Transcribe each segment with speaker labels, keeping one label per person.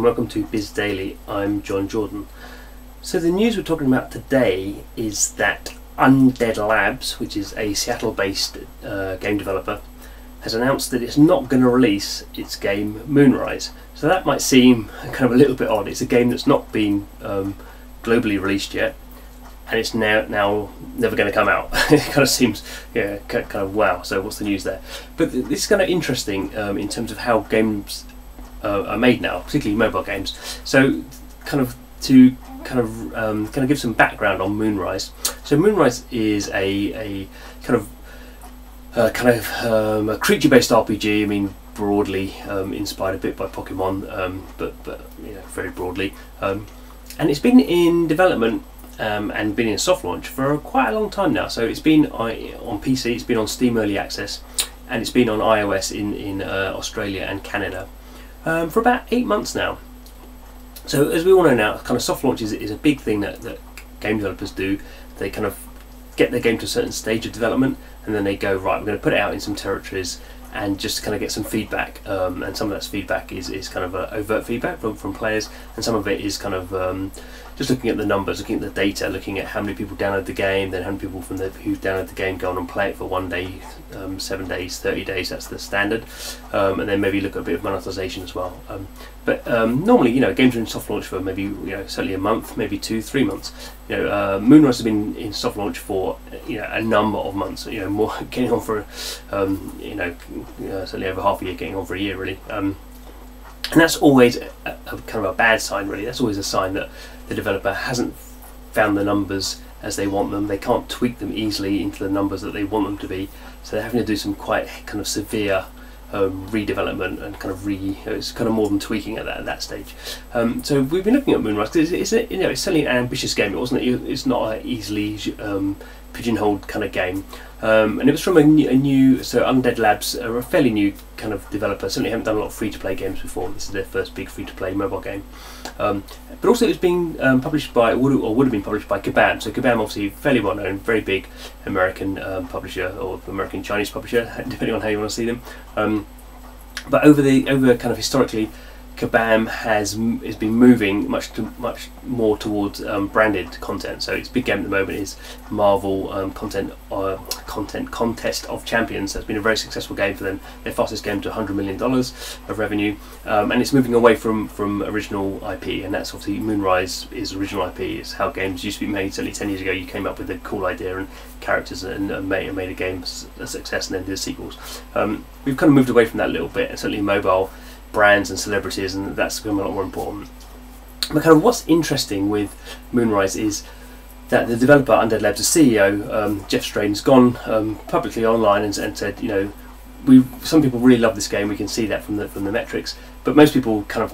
Speaker 1: and welcome to Biz Daily. I'm Jon Jordan. So the news we're talking about today is that Undead Labs, which is a Seattle-based game developer, has announced that it's not going to release its game Moonrise. So that might seem kind of a little bit odd. It's a game that's not been globally released yet, and it's now never going to come out. It kind of seems, yeah, kind of wow. So what's the news there? But this is kind of interesting in terms of how games are made now, particularly mobile games. So to give some background on Moonrise. So Moonrise is a creature-based RPG. I mean, broadly inspired a bit by Pokemon, but you know, very broadly. And it's been in development and been in soft launch for quite a long time now. So it's been on PC, it's been on Steam Early Access, and it's been on iOS in Australia and Canada for about 8 months now. So as we all know now, kind of soft launch is a big thing that game developers do. They kind of get their game to a certain stage of development, and then they go, right, we're going to put it out in some territories and just kind of get some feedback. And some of that feedback is kind of overt feedback from players, and some of it is kind of just looking at the numbers, looking at the data, looking at how many people download the game, then how many people who download the game go on and play it for 1 day, 7 days, 30 days, that's the standard. And then maybe look at a bit of monetization as well. But normally, you know, games are in soft launch for maybe, you know, certainly a month, maybe 2-3 months. You know, Moonrise has been in soft launch for, you know, a number of months. You know, more getting on for certainly over half a year, getting on for a year really. And that's always a kind of a bad sign really. That's always a sign that the developer hasn't found the numbers as they want them. They can't tweak them easily into the numbers that they want them to be. So they're having to do some quite kind of severe redevelopment and kind of it's kind of more than tweaking at that stage. So we've been looking at Moonrise because it's certainly an ambitious game. It's not an easily pigeonholed kind of game, and it was from a new so Undead Labs are a fairly new kind of developer. Certainly haven't done a lot of free-to-play games before. This is their first big free-to-play mobile game, but also it's being published by would have been published by Kabam. So Kabam, obviously fairly well known, very big American publisher, or American Chinese publisher, depending on how you want to see them. But over kind of historically, Kabam has been moving much more towards branded content. So its big game at the moment is Marvel Content Contest of Champions. That's been a very successful game for them. Their fastest game to $100 million of revenue, and it's moving away from original IP. And that's obviously Moonrise is original IP. It's how games used to be made. Certainly 10 years ago, you came up with a cool idea and characters and made a game a success, and then did sequels. We've kind of moved away from that a little bit, and certainly mobile brands and celebrities, and that's become a lot more important. But kind of what's interesting with Moonrise is that the developer, Undead Labs CEO, Jeff Straden's gone publicly online and said, you know, some people really love this game. We can see that from the metrics, but most people kind of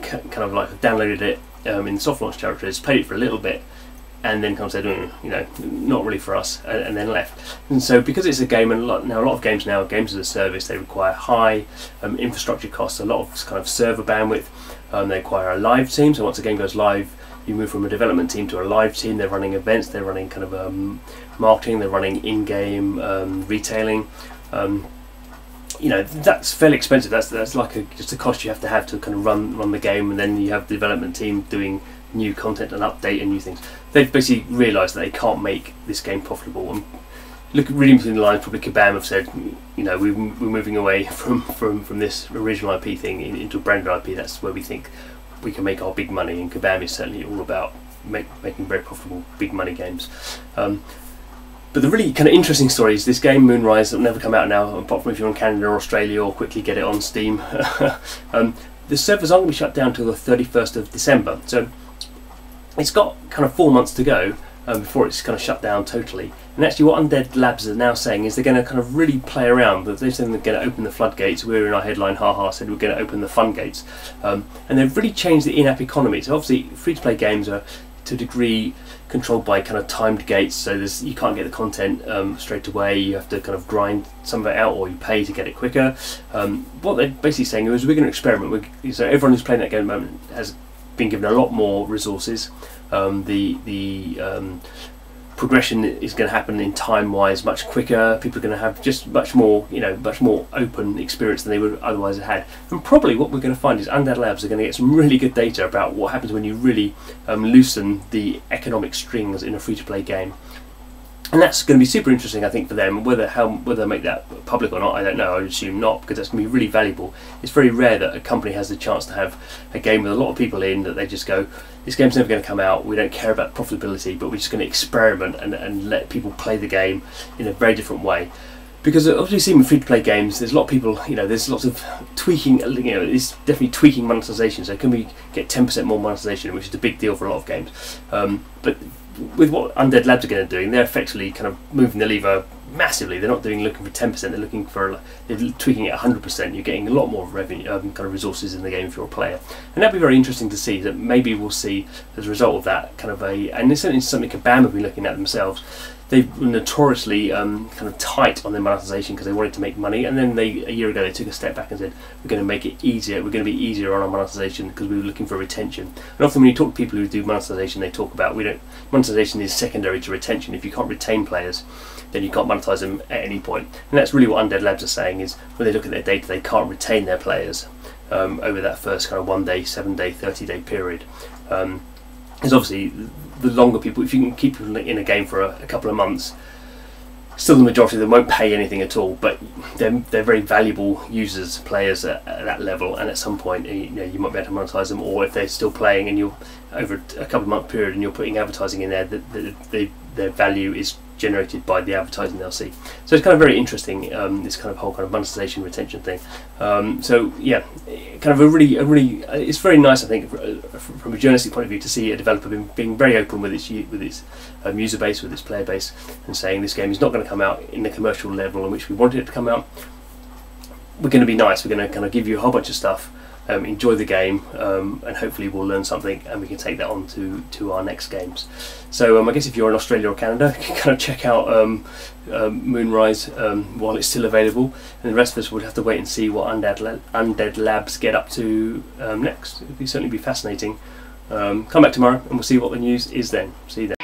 Speaker 1: like downloaded it in soft launch territories, played it for a little bit, and then kind of said, you know, not really for us, and then left. And so because it's a game, and a lot of games games as a service, they require high infrastructure costs, a lot of kind of server bandwidth. They require a live team. So once a game goes live, you move from a development team to a live team. They're running events, they're running kind of marketing, they're running in-game retailing. You know, that's fairly expensive. That's like just a cost you have to kind of run the game, and then you have the development team doing new content and update and new things. They've basically realised that they can't make this game profitable. And reading between the lines, probably Kabam have said, you know, we're moving away from this original IP thing into a branded IP. That's where we think we can make our big money. And Kabam is certainly all about making very profitable big money games. But the really kind of interesting story is this game Moonrise will never come out now, apart from if you're in Canada or Australia, or quickly get it on Steam. The servers aren't going to be shut down until the 31st of December. So it's got kind of 4 months to go before it's kind of shut down totally. And actually what Undead Labs are now saying is they're going to kind of really play around. They're saying they're going to open the floodgates. We're in our headline, said we're going to open the fun gates. And they've really changed the in-app economy. So obviously free-to-play games are to a degree controlled by kind of timed gates, so you can't get the content straight away. You have to kind of grind some of it out, or you pay to get it quicker. What they're basically saying is we're going to experiment. So everyone who's playing that game at the moment has been given a lot more resources. The progression is going to happen in time-wise much quicker. People are going to have just much more open experience than they would otherwise have had. And probably what we're going to find is Undead Labs are going to get some really good data about what happens when you really loosen the economic strings in a free-to-play game. And that's going to be super interesting, I think, for them. Whether they make that public or not, I don't know. I would assume not, because that's going to be really valuable. It's very rare that a company has the chance to have a game with a lot of people in that they just go, this game's never going to come out, we don't care about profitability, but we're just going to experiment and let people play the game in a very different way. Because obviously, seeing with free-to-play games, there's a lot of people, there's lots of tweaking, it's definitely tweaking monetization. So can we get 10% more monetization, which is a big deal for a lot of games. But with what Undead Labs are going to do, they're effectively kind of moving the lever massively. They're not looking for 10%, they're tweaking it 100%. You're getting a lot more revenue, kind of resources in the game if you're a player. And that'd be very interesting to see, that maybe we'll see as a result of that kind of and it's certainly something Kabam have been looking at themselves. They were notoriously kind of tight on their monetization because they wanted to make money, and then a year ago they took a step back and said, we're going to make it easier, we're going to be easier on our monetization because we were looking for retention. And often when you talk to people who do monetization, they talk about monetization is secondary to retention. If you can't retain players, then you can't monetize them at any point. And that's really what Undead Labs are saying, is when they look at their data, they can't retain their players over that first kind of 1 day, 7 day, 30-day period. Because obviously the longer people, if you can keep people in a game for a couple of months, still the majority of them won't pay anything at all, but they're very valuable users, players at that level, and at some point you might be able to monetize them. Or if they're still playing and you're over a couple of month period and you're putting advertising in there, their value is generated by the advertising they'll see. So it's kind of very interesting, this kind of whole kind of monetization retention thing. So yeah, kind of a really it's very nice, I think, from a journalistic point of view, to see a developer being very open with its user base, with its player base, and saying this game is not going to come out in the commercial level in which we wanted it to come out. We're going to be nice, we're going to kind of give you a whole bunch of stuff, enjoy the game, and hopefully we'll learn something and we can take that on to our next games. So I guess if you're in Australia or Canada, you can kind of check out Moonrise while it's still available, and the rest of us would have to wait and see what Undead Labs get up to next. It would certainly be fascinating. Come back tomorrow and we'll see what the news is then. See you then.